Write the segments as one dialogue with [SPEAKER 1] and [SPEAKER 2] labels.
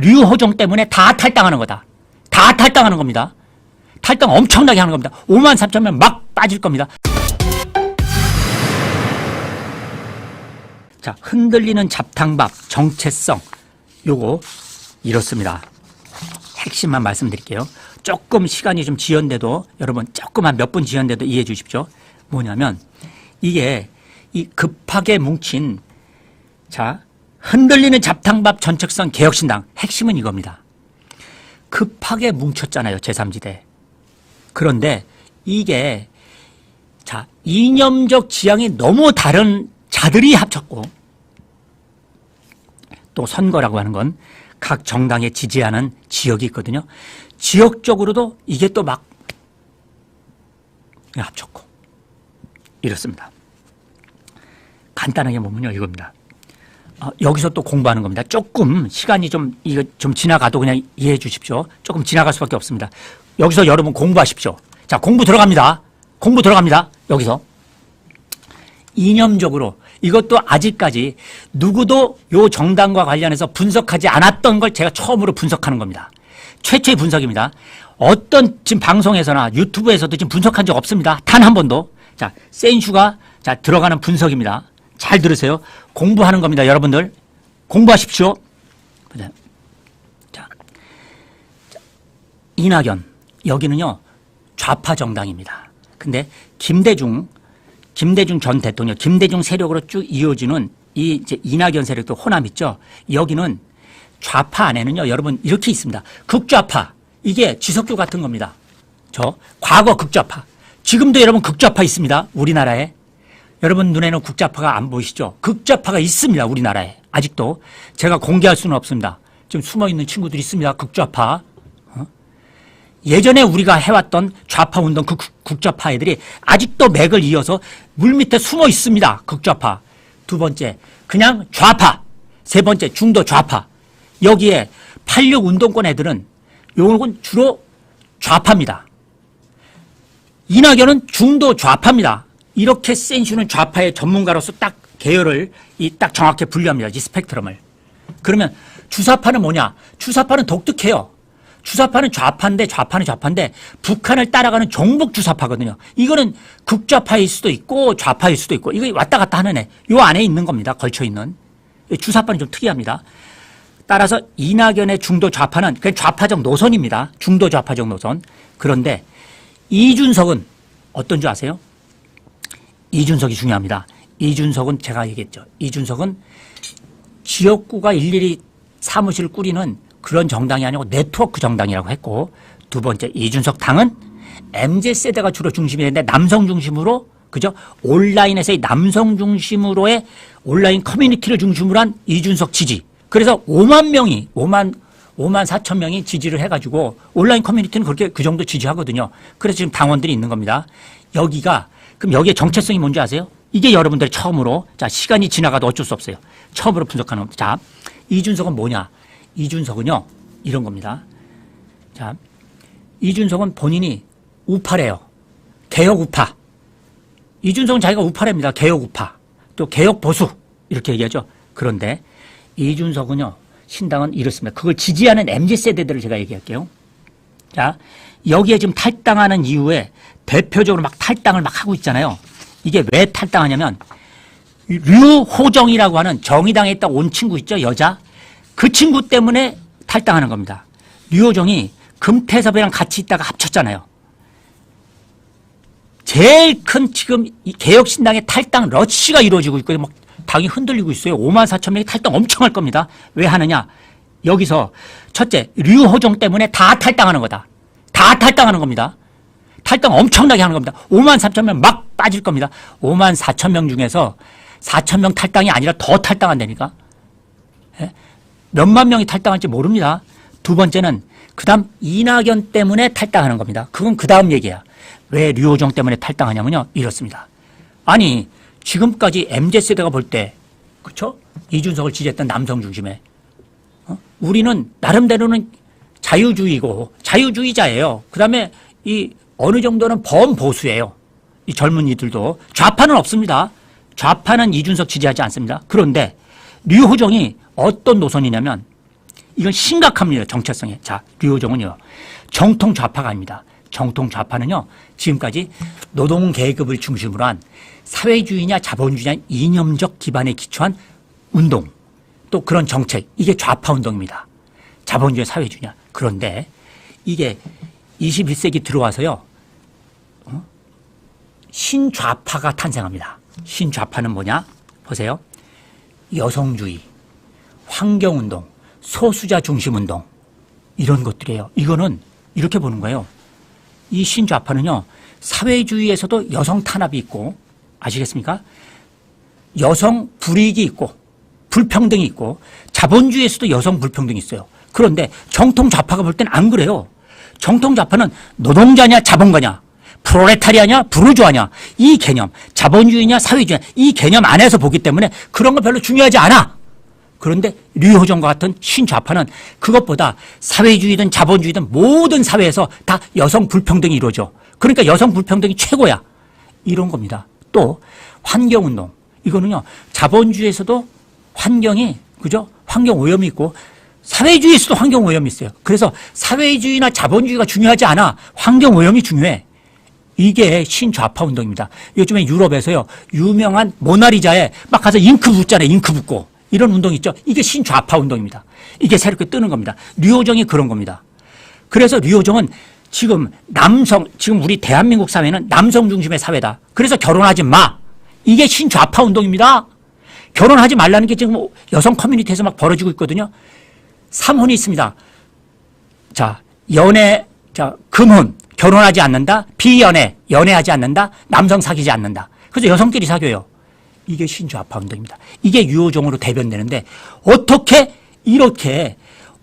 [SPEAKER 1] 류호정 때문에 다 탈당하는 거다. 다 탈당하는 겁니다. 탈당 엄청나게 하는 겁니다. 5만 3천 명 막 빠질 겁니다. 자, 흔들리는 잡탕밥 정체성, 요거 이렇습니다. 핵심만 말씀드릴게요. 조금 시간이 좀 지연돼도 여러분 조금 한 몇 분 지연돼도 이해해 주십시오. 뭐냐면 이게 이 급하게 뭉친 자 흔들리는 잡탕밥 정체성 개혁신당 핵심은 이겁니다. 급하게 뭉쳤잖아요. 제3지대. 그런데 이게 자 이념적 지향이 너무 다른 자들이 합쳤고 또 선거라고 하는 건 각 정당에 지지하는 지역이 있거든요. 지역적으로도 이게 또 막 합쳤고 이렇습니다. 간단하게 보면요 이겁니다. 여기서 또 공부하는 겁니다. 조금 시간이 이거 좀 지나가도 그냥 이해해 주십시오. 조금 지나갈 수밖에 없습니다. 여기서 여러분 공부하십시오. 자, 공부 들어갑니다. 공부 들어갑니다. 여기서 이념적으로 이것도 아직까지 누구도 요 정당과 관련해서 분석하지 않았던 걸 제가 처음으로 분석하는 겁니다. 최초의 분석입니다. 어떤 지금 방송에서나 유튜브에서도 지금 분석한 적 없습니다. 단 한 번도. 자, 센슈가 자 들어가는 분석입니다. 잘 들으세요. 공부하는 겁니다. 여러분들 공부하십시오. 자, 이낙연 여기는요 좌파 정당입니다. 근데 김대중 전 대통령, 김대중 세력으로 쭉 이어지는 이 이제 이낙연 세력도 호남 있죠. 여기는 좌파 안에는요, 여러분 이렇게 있습니다. 극좌파. 이게 지석규 같은 겁니다. 저 과거 극좌파. 지금도 여러분 극좌파 있습니다. 우리나라에. 여러분 눈에는 극좌파가 안 보이시죠? 극좌파가 있습니다. 우리나라에. 아직도. 제가 공개할 수는 없습니다. 지금 숨어있는 친구들이 있습니다. 극좌파. 예전에 우리가 해왔던 좌파 운동 그 극좌파 애들이 아직도 맥을 이어서 물밑에 숨어 있습니다. 극좌파. 두 번째, 그냥 좌파. 세 번째, 중도 좌파. 여기에 86 운동권 애들은 요건 주로 좌파입니다. 이낙연은 중도 좌파입니다. 이렇게 센슈는 좌파의 전문가로서 딱 계열을 딱 정확히 분류합니다. 이 스펙트럼을. 그러면 주사파는 뭐냐? 주사파는 독특해요. 주사파는 좌파인데 북한을 따라가는 종북 주사파거든요. 이거는 극좌파일 수도 있고 좌파일 수도 있고 이거 왔다 갔다 하는 애. 요 안에 있는 겁니다. 걸쳐 있는. 주사파는 좀 특이합니다. 따라서 이낙연의 중도 좌파는 그냥 좌파적 노선입니다. 중도 좌파적 노선. 그런데 이준석은 어떤 줄 아세요? 이준석이 중요합니다. 이준석은 제가 얘기했죠. 이준석은 지역구가 일일이 사무실을 꾸리는 그런 정당이 아니고 네트워크 정당이라고 했고, 두 번째 이준석 당은 MZ세대가 주로 중심이 되는데 남성 중심으로 그죠? 온라인에서의 남성 중심으로의 온라인 커뮤니티를 중심으로 한 이준석 지지. 그래서 5만 4천 명이 지지를 해가지고 온라인 커뮤니티는 그렇게 그 정도 지지하거든요. 그래서 지금 당원들이 있는 겁니다. 그럼 여기에 정체성이 뭔지 아세요? 이게 여러분들이 처음으로, 자, 시간이 지나가도 어쩔 수 없어요. 처음으로 분석하는 겁니다. 자, 이준석은 뭐냐? 이준석은요, 이런 겁니다. 자, 이준석은 본인이 우파래요. 개혁 우파. 이준석은 자기가 우파랍니다. 개혁 우파. 또 개혁 보수. 이렇게 얘기하죠. 그런데 이준석은요, 신당은 이렇습니다. 그걸 지지하는 MZ세대들을 제가 얘기할게요. 자, 여기에 지금 탈당하는 이후에 대표적으로 막 탈당을 막 하고 있잖아요. 이게 왜 탈당하냐면, 류호정이라고 하는 정의당에 있다 온 친구 있죠, 여자? 그 친구 때문에 탈당하는 겁니다. 류호정이 금태섭이랑 같이 있다가 합쳤잖아요. 제일 큰 지금 이 개혁신당의 탈당 러시가 이루어지고 있고요. 막 당이 흔들리고 있어요. 5만 4천 명이 탈당 엄청 할 겁니다. 왜 하느냐? 여기서 첫째, 류호정 때문에 다 탈당하는 거다. 다 탈당하는 겁니다. 탈당 엄청나게 하는 겁니다. 5만 3천 명 막 빠질 겁니다. 5만 4천 명 중에서 4천 명 탈당이 아니라 더 탈당한다니까. 예? 몇만 명이 탈당할지 모릅니다. 두 번째는 그다음 이낙연 때문에 탈당하는 겁니다. 그건 그 다음 얘기야. 왜 류호정 때문에 탈당하냐면요. 이렇습니다. 아니 지금까지 MZ세대가 볼 때 그렇죠? 이준석을 지지했던 남성 중심에 우리는 나름대로는 자유주의고 자유주의자예요. 그다음에 이 어느 정도는 범보수예요. 이 젊은이들도. 좌파는 없습니다. 좌파는 이준석 지지하지 않습니다. 그런데 류호정이 어떤 노선이냐면 이건 심각합니다. 정체성에. 자, 류호정은요. 정통 좌파가 아닙니다. 정통 좌파는요. 지금까지 노동계급을 중심으로 한 사회주의냐 자본주의냐 이념적 기반에 기초한 운동 또 그런 정책 이게 좌파 운동입니다. 자본주의 사회주의냐. 그런데 이게 21세기 들어와서요. 신좌파가 탄생합니다. 신좌파는 뭐냐? 보세요. 여성주의, 환경운동, 소수자 중심운동 이런 것들이에요. 이거는 이렇게 보는 거예요. 이 신좌파는요. 사회주의에서도 여성 탄압이 있고 아시겠습니까? 여성 불이익이 있고 불평등이 있고 자본주의에서도 여성 불평등이 있어요. 그런데 정통 좌파가 볼 때는 안 그래요. 정통 좌파는 노동자냐 자본가냐 프롤레타리아냐 부르주아냐 이 개념 자본주의냐 사회주의냐 이 개념 안에서 보기 때문에 그런 거 별로 중요하지 않아. 그런데 류호정과 같은 신좌파는 그것보다 사회주의든 자본주의든 모든 사회에서 다 여성 불평등이 이루어져. 그러니까 여성 불평등이 최고야. 이런 겁니다. 또 환경운동 이거는요 자본주의에서도 환경이 그죠? 환경 오염이 있고 사회주의에서도 환경 오염이 있어요. 그래서 사회주의나 자본주의가 중요하지 않아. 환경 오염이 중요해. 이게 신좌파 운동입니다. 요즘에 유럽에서요 유명한 모나리자에 막 가서 잉크 붓잖아요. 잉크 붓고 이런 운동 있죠. 이게 신좌파 운동입니다. 이게 새롭게 뜨는 겁니다. 류호정이 그런 겁니다. 그래서 류호정은 지금 지금 우리 대한민국 사회는 남성 중심의 사회다. 그래서 결혼하지 마. 이게 신좌파 운동입니다. 결혼하지 말라는 게 지금 여성 커뮤니티에서 막 벌어지고 있거든요. 삼혼이 있습니다. 자, 금혼, 결혼하지 않는다. 비연애, 연애하지 않는다. 남성 사귀지 않는다. 그래서 여성끼리 사귀어요. 이게 신좌파 운동입니다. 이게 류호정으로 대변되는데 어떻게 이렇게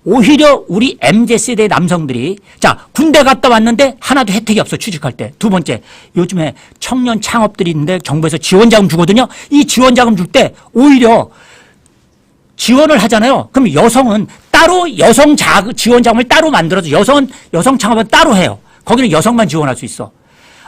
[SPEAKER 1] 오히려 우리 MZ세대 남성들이 자 군대 갔다 왔는데 하나도 혜택이 없어 취직할 때. 두 번째 요즘에 청년 창업들이 있는데 정부에서 지원자금 주거든요. 이 지원자금 줄 때 오히려 지원을 하잖아요. 그럼 여성은 따로 지원자금을 따로 만들어서 여성 창업은 따로 해요. 거기는 여성만 지원할 수 있어.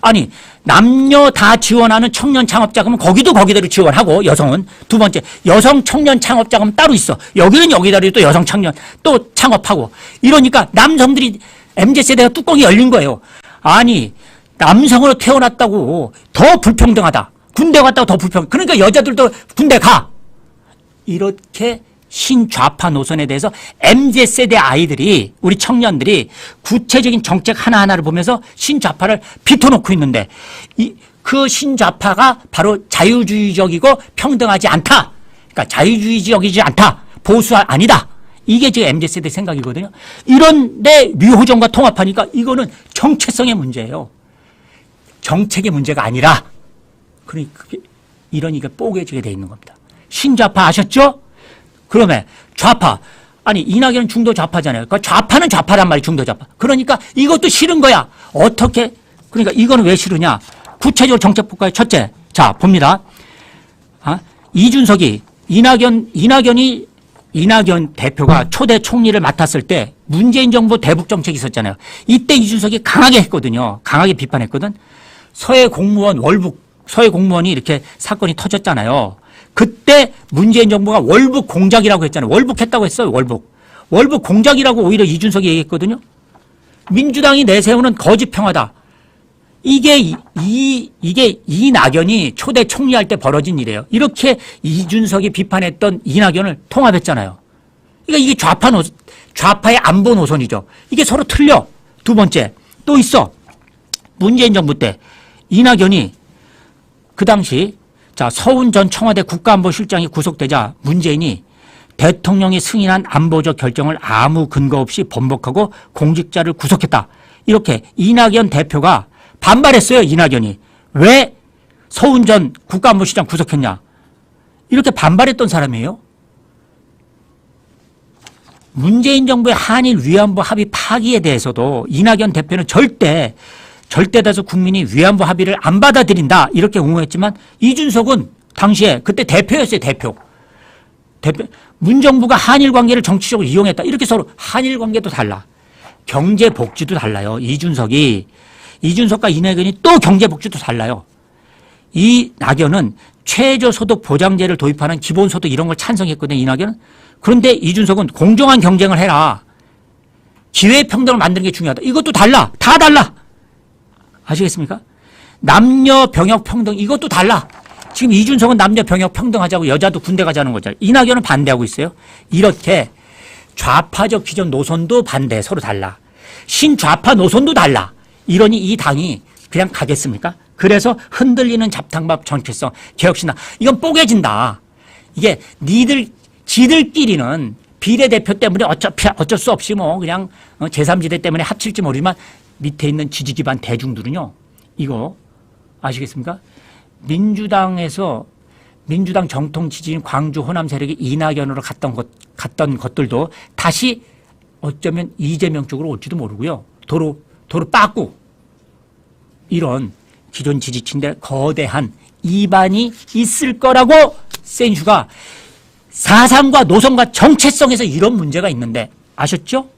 [SPEAKER 1] 아니 남녀 다 지원하는 청년 창업자금은 거기대로 지원하고 여성은 두 번째 여성 청년 창업자금은 따로 있어. 여기는 여기대로 또 여성 청년 또 창업하고 이러니까 남성들이 MZ세대가 뚜껑이 열린 거예요. 아니 남성으로 태어났다고 더 불평등하다. 군대 갔다고 더 불평등. 그러니까 여자들도 군대 가. 이렇게 신좌파 노선에 대해서 MZ세대 아이들이 우리 청년들이 구체적인 정책 하나하나를 보면서 신좌파를 비춰놓고 있는데 그 신좌파가 바로 자유주의적이고 평등하지 않다. 그러니까 자유주의적이지 않다. 보수 아니다. 이게 지금 MZ세대 생각이거든요. 이런데 류호정과 통합하니까 이거는 정체성의 문제예요. 정책의 문제가 아니라 그러니까 이러니까 뽀개지게 돼 있는 겁니다. 신좌파 아셨죠? 그러면 좌파 아니 이낙연은 중도 좌파잖아요. 그러니까 좌파는 좌파란 말이 중도 좌파. 그러니까 이것도 싫은 거야. 어떻게 그러니까 이거는 왜 싫으냐. 구체적으로 정책 볼까요? 첫째 자 봅니다. 이준석이 이낙연 대표가 초대 총리를 맡았을 때 문재인 정부 대북 정책이 있었잖아요. 이때 이준석이 강하게 했거든요. 강하게 비판했거든. 서해 공무원이 이렇게 사건이 터졌잖아요. 그때 문재인 정부가 월북 공작이라고 했잖아요. 월북했다고 했어요. 월북 공작이라고 오히려 이준석이 얘기했거든요. 민주당이 내세우는 거짓 평화다. 이게 이낙연이 초대 총리할 때 벌어진 일이에요. 이렇게 이준석이 비판했던 이낙연을 통합했잖아요. 그러니까 이게 좌파의 안보 노선이죠. 이게 서로 틀려. 두 번째 또 있어. 문재인 정부 때 이낙연이 그 당시 자, 서훈 전 청와대 국가안보실장이 구속되자 문재인이 대통령이 승인한 안보적 결정을 아무 근거 없이 번복하고 공직자를 구속했다. 이렇게 이낙연 대표가 반발했어요. 이낙연이. 왜 서훈 전 국가안보실장 구속했냐. 이렇게 반발했던 사람이에요. 문재인 정부의 한일 위안부 합의 파기에 대해서도 이낙연 대표는 절대 다수 국민이 위안부 합의를 안 받아들인다 이렇게 옹호했지만 이준석은 당시에 그때 대표였어요. 대표. 문정부가 한일 관계를 정치적으로 이용했다. 이렇게 서로 한일 관계도 달라. 경제 복지도 달라요. 이준석과 이낙연이 또 경제 복지도 달라요. 이낙연은 최저소득 보장제를 도입하는 기본소득 이런 걸 찬성했거든요. 이낙연은. 그런데 이준석은 공정한 경쟁을 해라. 기회평등을 만드는 게 중요하다. 이것도 달라. 다 달라. 아시겠습니까? 남녀 병역 평등 이것도 달라. 지금 이준석은 남녀 병역 평등하자고 여자도 군대 가자는 거잖아요. 이낙연은 반대하고 있어요. 이렇게 좌파적 기존 노선도 반대 서로 달라. 신좌파 노선도 달라. 이러니 이 당이 그냥 가겠습니까? 그래서 흔들리는 잡탕밥 정체성 개혁신당 이건 뽀개진다. 이게 지들끼리는 비례대표 때문에 어쩔 수 없이 뭐 그냥 제3지대 때문에 합칠지 모르지만 밑에 있는 지지 기반 대중들은요. 이거 아시겠습니까? 민주당 정통 지지인 광주 호남 세력이 이낙연으로 갔던 것들도 다시 어쩌면 이재명 쪽으로 올지도 모르고요. 도로 빠꾸 이런 기존 지지층들 거대한 이반이 있을 거라고 센슈가 사상과 노선과 정체성에서 이런 문제가 있는데 아셨죠?